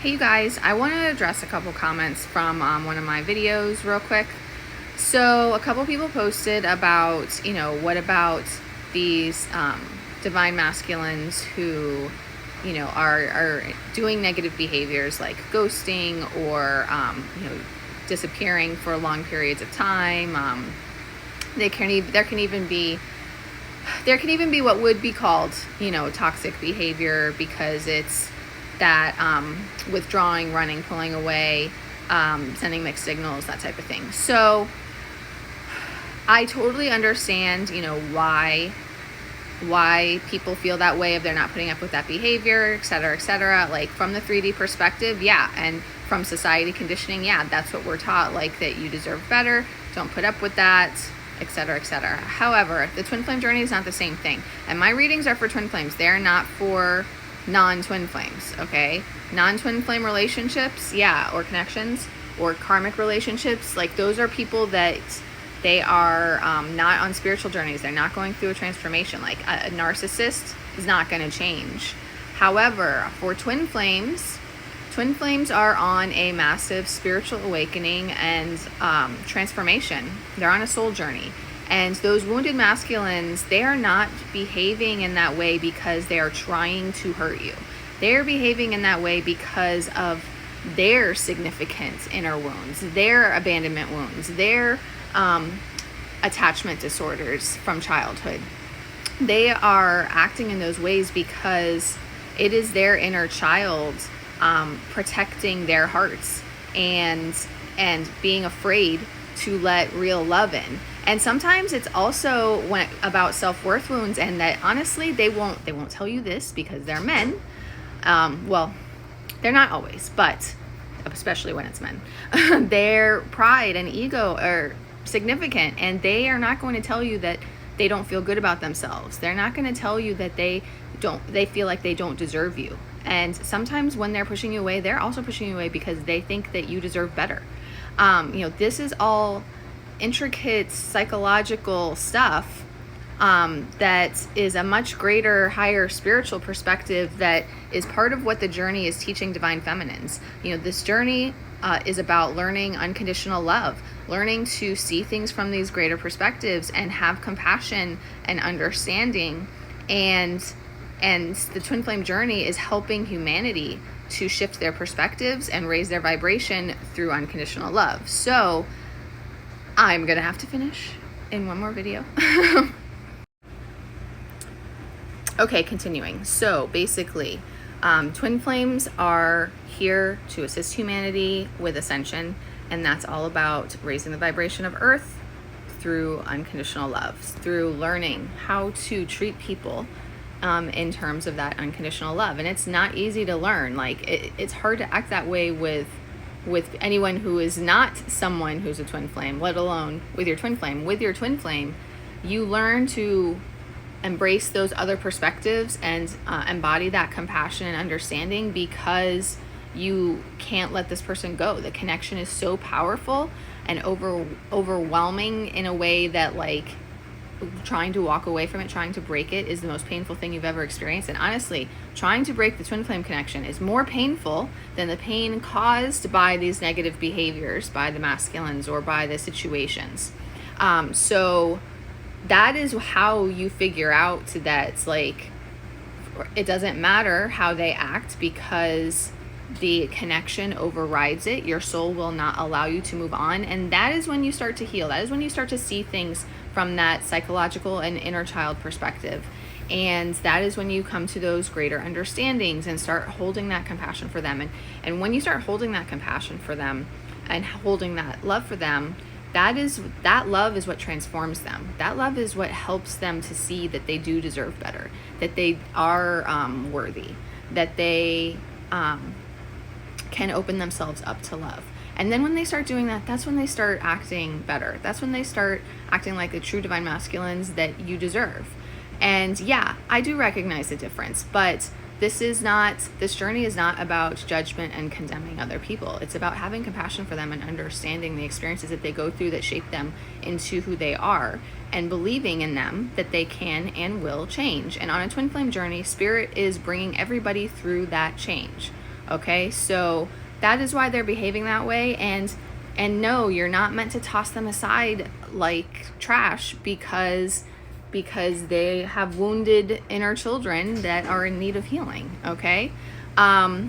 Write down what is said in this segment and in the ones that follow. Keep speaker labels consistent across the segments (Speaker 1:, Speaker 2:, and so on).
Speaker 1: Hey you guys, I want to address a couple comments from one of my videos real quick. So a couple people posted about, what about these divine masculines who, are doing negative behaviors like ghosting or, disappearing for long periods of time. There can even be what would be called, toxic behavior, because it's that withdrawing, running, pulling away, sending mixed signals, that type of thing. So I totally understand, why people feel that way if they're not putting up with that behavior, et cetera, et cetera. Like from the 3D perspective, yeah, and from society conditioning, yeah, that's what we're taught, like that you deserve better, don't put up with that, et cetera, et cetera. However, the twin flame journey is not the same thing. And my readings are for twin flames. They're not for non-twin flames, okay? Non-twin flame relationships, yeah, or connections, or karmic relationships, like those are people that they are not on spiritual journeys. They're not going through a transformation. Like a narcissist is not going to change. However, for twin flames are on a massive spiritual awakening and transformation. They're on a soul journey. And those wounded masculines, they are not behaving in that way because they are trying to hurt you. They're behaving in that way because of their significant inner wounds, their abandonment wounds, their attachment disorders from childhood. They are acting in those ways because it is their inner child protecting their hearts and being afraid to let real love in. And sometimes it's also about self-worth wounds, and that honestly they won't tell you this because they're men. Well, they're not always, but especially when it's men. Their pride and ego are significant, and they are not going to tell you that they don't feel good about themselves. They're not going to tell you that they feel like they don't deserve you. And sometimes when they're pushing you away, they're also pushing you away because they think that you deserve better. This is all intricate psychological stuff that is a much greater, higher spiritual perspective that is part of what the journey is teaching divine feminines. This journey is about learning unconditional love, learning to see things from these greater perspectives and have compassion and understanding. And the twin flame journey is helping humanity to shift their perspectives and raise their vibration through unconditional love. So I'm gonna have to finish in one more video. Okay, continuing. So basically, twin flames are here to assist humanity with ascension, and that's all about raising the vibration of Earth through unconditional love, through learning how to treat people in terms of that unconditional love. And it's not easy to learn. Like it's hard to act that way with anyone who is not someone who's a twin flame, let alone with your twin flame. With your twin flame, you learn to embrace those other perspectives and embody that compassion and understanding, because you can't let this person go. The connection is so powerful and overwhelming in a way that, like, trying to walk away from it, trying to break it, is the most painful thing you've ever experienced. And honestly, trying to break the twin flame connection is more painful than the pain caused by these negative behaviors, by the masculines or by the situations. So that is how you figure out that it's like, it doesn't matter how they act, because the connection overrides it. Your soul will not allow you to move on. And that is when you start to heal. That is when you start to see things from that psychological and inner child perspective. And that is when you come to those greater understandings and start holding that compassion for them. And when you start holding that compassion for them and holding that love for them, that love is what transforms them. That love is what helps them to see that they do deserve better, that they are worthy, that they can open themselves up to love. And then when they start doing that, that's when they start acting better. That's when they start acting like the true divine masculines that you deserve. And yeah, I do recognize the difference, but this journey is not about judgment and condemning other people. It's about having compassion for them and understanding the experiences that they go through that shape them into who they are, and believing in them that they can and will change. And on a twin flame journey, Spirit is bringing everybody through that change. Okay, so that is why they're behaving that way. And no, you're not meant to toss them aside like trash because they have wounded inner children that are in need of healing. Okay. So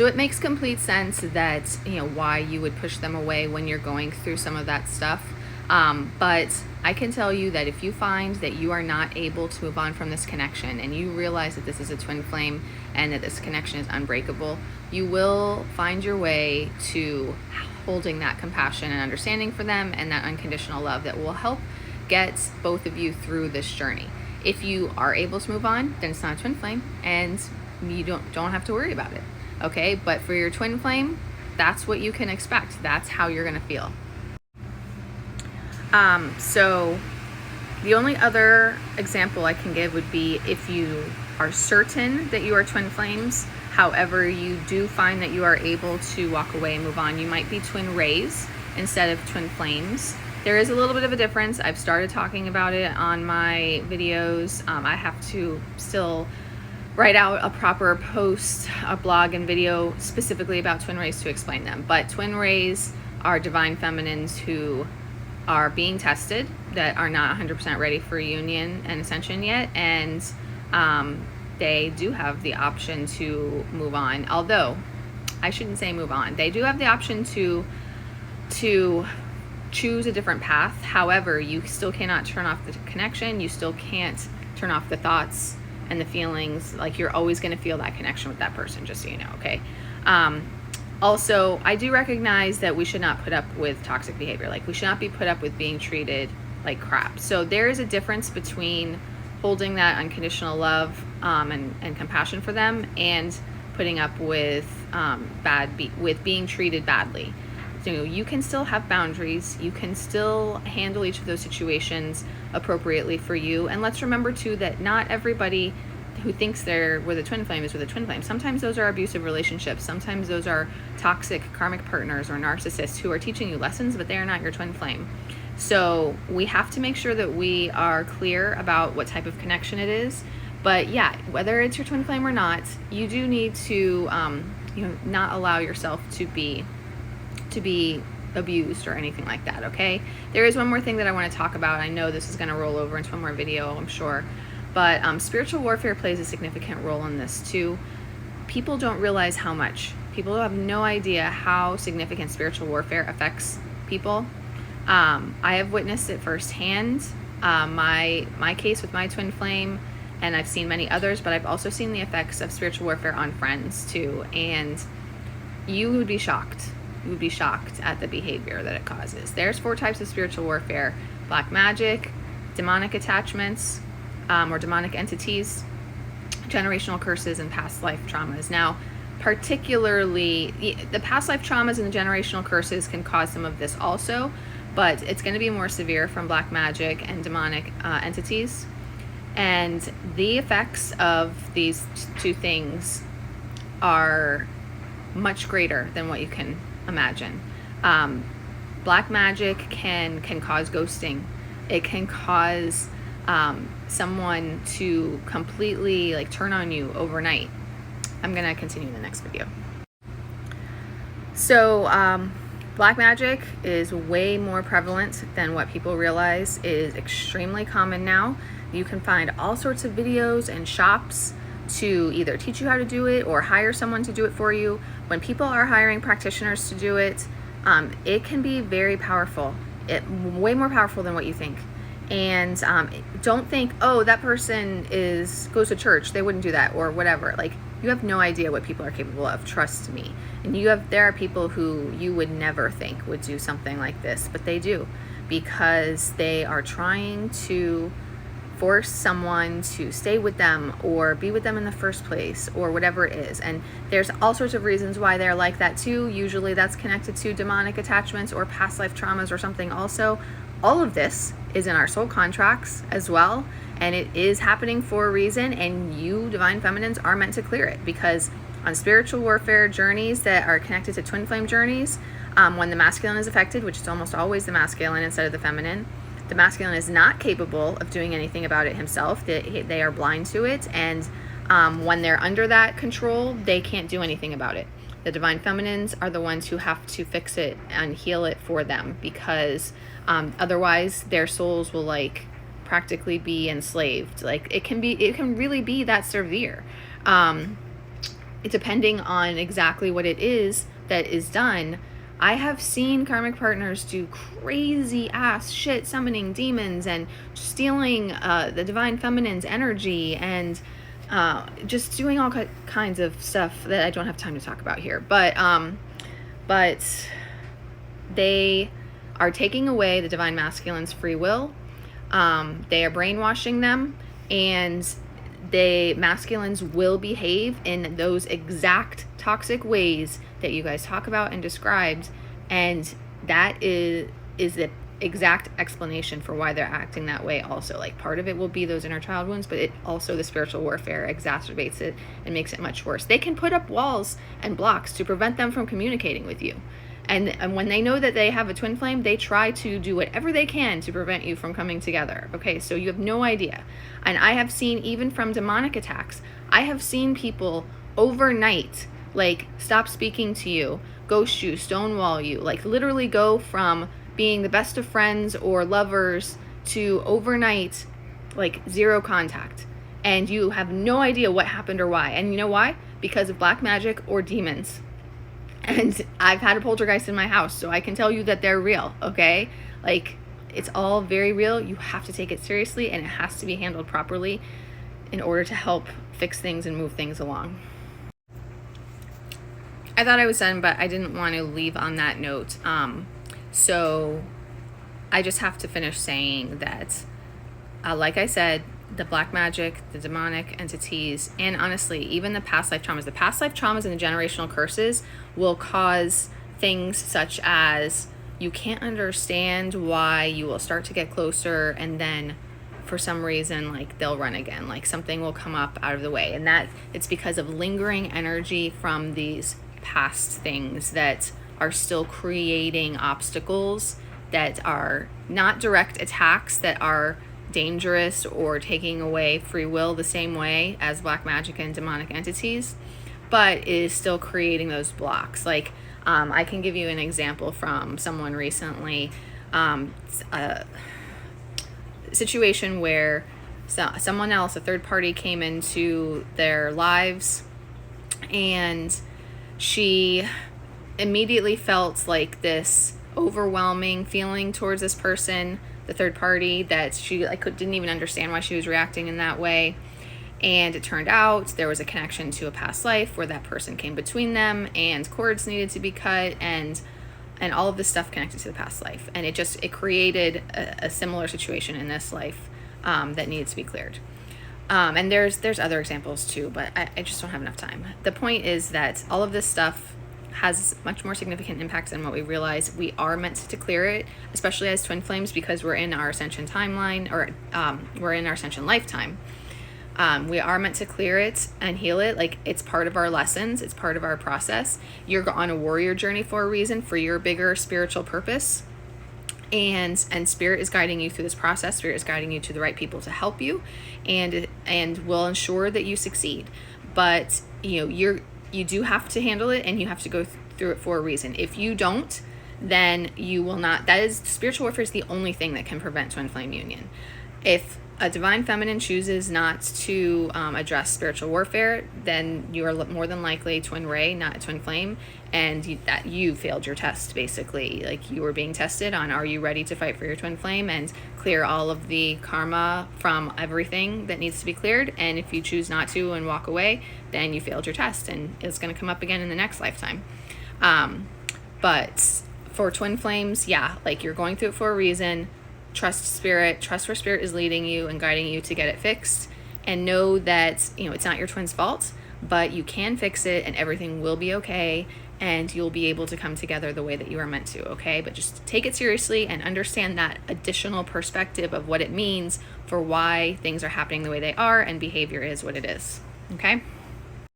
Speaker 1: it makes complete sense that, why you would push them away when you're going through some of that stuff. But I can tell you that if you find that you are not able to move on from this connection, and you realize that this is a twin flame and that this connection is unbreakable, you will find your way to holding that compassion and understanding for them and that unconditional love that will help get both of you through this journey. If you are able to move on, then it's not a twin flame and you don't have to worry about it. Okay, but for your twin flame, that's what you can expect. That's how you're gonna feel. So the only other example I can give would be if you are certain that you are twin flames, however, you do find that you are able to walk away and move on. You might be twin rays instead of twin flames. There is a little bit of a difference. I've started talking about it on my videos. I have to still write out a proper post, a blog and video specifically about twin rays to explain them. But twin rays are divine feminines who are being tested, that are not 100% ready for union and ascension yet, and they do have the option to move on. Although I shouldn't say move on, they do have the option to choose a different path. However, you still cannot turn off the connection. You still can't turn off the thoughts and the feelings. Like, you're always going to feel that connection with that person, just so you know. Okay. Also, I do recognize that we should not put up with toxic behavior. Like, we should not be put up with being treated like crap. So there is a difference between holding that unconditional love and compassion for them and putting up with with being treated badly. So you can still have boundaries. You can still handle each of those situations appropriately for you. And let's remember too that not everybody who thinks they're with a twin flame is with a twin flame. Sometimes those are abusive relationships. Sometimes those are toxic karmic partners or narcissists who are teaching you lessons, but they are not your twin flame. So we have to make sure that we are clear about what type of connection it is. But yeah, whether it's your twin flame or not, you do need to not allow yourself to be abused or anything like that. Okay, there is one more thing that I want to talk about. I know this is going to roll over into one more video, I'm sure, but spiritual warfare plays a significant role in this too. People don't realize how much. People have no idea how significant spiritual warfare affects people. I have witnessed it firsthand. My case with my twin flame, and I've seen many others, but I've also seen the effects of spiritual warfare on friends too. And you would be shocked. You would be shocked at the behavior that it causes. There's 4 types of spiritual warfare: black magic, demonic attachments, or demonic entities, generational curses, and past life traumas. Now, particularly the past life traumas and the generational curses can cause some of this also, but it's going to be more severe from black magic and demonic entities. And the effects of these 2 things are much greater than what you can imagine. Black magic can cause ghosting. It can cause someone to completely turn on you overnight. I'm gonna continue in the next video. So black magic is way more prevalent than what people realize. It is extremely common now. You can find all sorts of videos and shops to either teach you how to do it or hire someone to do it for you. When people are hiring practitioners to do it, it can be very powerful. Way more powerful than what you think. And don't think, oh, that person goes to church, they wouldn't do that, or whatever. Like, you have no idea what people are capable of, trust me. And there are people who you would never think would do something like this, but they do, because they are trying to force someone to stay with them or be with them in the first place, or whatever it is. And there's all sorts of reasons why they're like that too. Usually that's connected to demonic attachments or past life traumas or something also. All of this is in our soul contracts as well, and it is happening for a reason, and you divine feminines are meant to clear it, because on spiritual warfare journeys that are connected to twin flame journeys, when the masculine is affected, which is almost always the masculine instead of the feminine, the masculine is not capable of doing anything about it himself. They are blind to it, and When they're under that control, they can't do anything about it. The divine feminines are the ones who have to fix it and heal it for them, because otherwise their souls will like practically be enslaved. Like it can really be that severe, depending on exactly what it is that is done. I have seen karmic partners do crazy ass shit, summoning demons and stealing the divine feminine's energy, and just doing all kinds of stuff that I don't have time to talk about here. But they are taking away the divine masculine's free will. They are brainwashing them, and the masculines will behave in those exact toxic ways that you guys talk about and described, and that is the exact explanation for why they're acting that way. Also, like, part of it will be those inner child wounds, but it also, the spiritual warfare exacerbates it and makes it much worse. They can put up walls and blocks to prevent them from communicating with you, and when they know that they have a twin flame, they try to do whatever they can to prevent you from coming together. Okay, so you have no idea. And I have seen, even from demonic attacks, I have seen people overnight like stop speaking to you, ghost you, stonewall you, like literally go from being the best of friends or lovers to overnight like zero contact, and you have no idea what happened or why. And you know why? Because of black magic or demons. And I've had a poltergeist in my house, so I can tell you that they're real. Okay, like, it's all very real. You have to take it seriously, and it has to be handled properly in order to help fix things and move things along. I thought I was done, but I didn't want to leave on that note. So I just have to finish saying that, like I said, the black magic, the demonic entities, and honestly, even the past life traumas and the generational curses will cause things such as you can't understand why you will start to get closer, and then for some reason, like, they'll run again, like something will come up out of the way, and that it's because of lingering energy from these past things that are still creating obstacles that are not direct attacks that are dangerous or taking away free will the same way as black magic and demonic entities, but is still creating those blocks. Like, I can give you an example from someone recently, a situation where someone else, a third party, came into their lives, and she immediately felt like this overwhelming feeling towards this person, the third party, that she didn't even understand why she was reacting in that way. And it turned out there was a connection to a past life where that person came between them, and cords needed to be cut, and all of this stuff connected to the past life. And it created a similar situation in this life that needed to be cleared. And there's other examples too, but I just don't have enough time. The point is that all of this stuff has much more significant impacts than what we realize. We are meant to clear it, especially as twin flames, because we're in our ascension timeline, or we're in our ascension lifetime. We are meant to clear it and heal it. Like, it's part of our lessons. It's part of our process. You're on a warrior journey for a reason, for your bigger spiritual purpose. And Spirit is guiding you through this process. Spirit is guiding you to the right people to help you, and will ensure that you succeed. But you do have to handle it, and you have to go through it for a reason. If you don't, then you will not. That is, spiritual warfare is the only thing that can prevent twin flame union. If a divine feminine chooses not to address spiritual warfare, then you are more than likely twin ray, not a twin flame, and you failed your test, basically. Like, you were being tested on, are you ready to fight for your twin flame and clear all of the karma from everything that needs to be cleared? And if you choose not to and walk away, then you failed your test, and it's going to come up again in the next lifetime. But for twin flames, yeah, like, you're going through it for a reason. Trust Spirit, trust where Spirit is leading you and guiding you to get it fixed, and know that it's not your twin's fault, but you can fix it, and everything will be okay, and you'll be able to come together the way that you are meant to. Okay, but just take it seriously and understand that additional perspective of what it means for why things are happening the way they are, and behavior is what it is. Okay.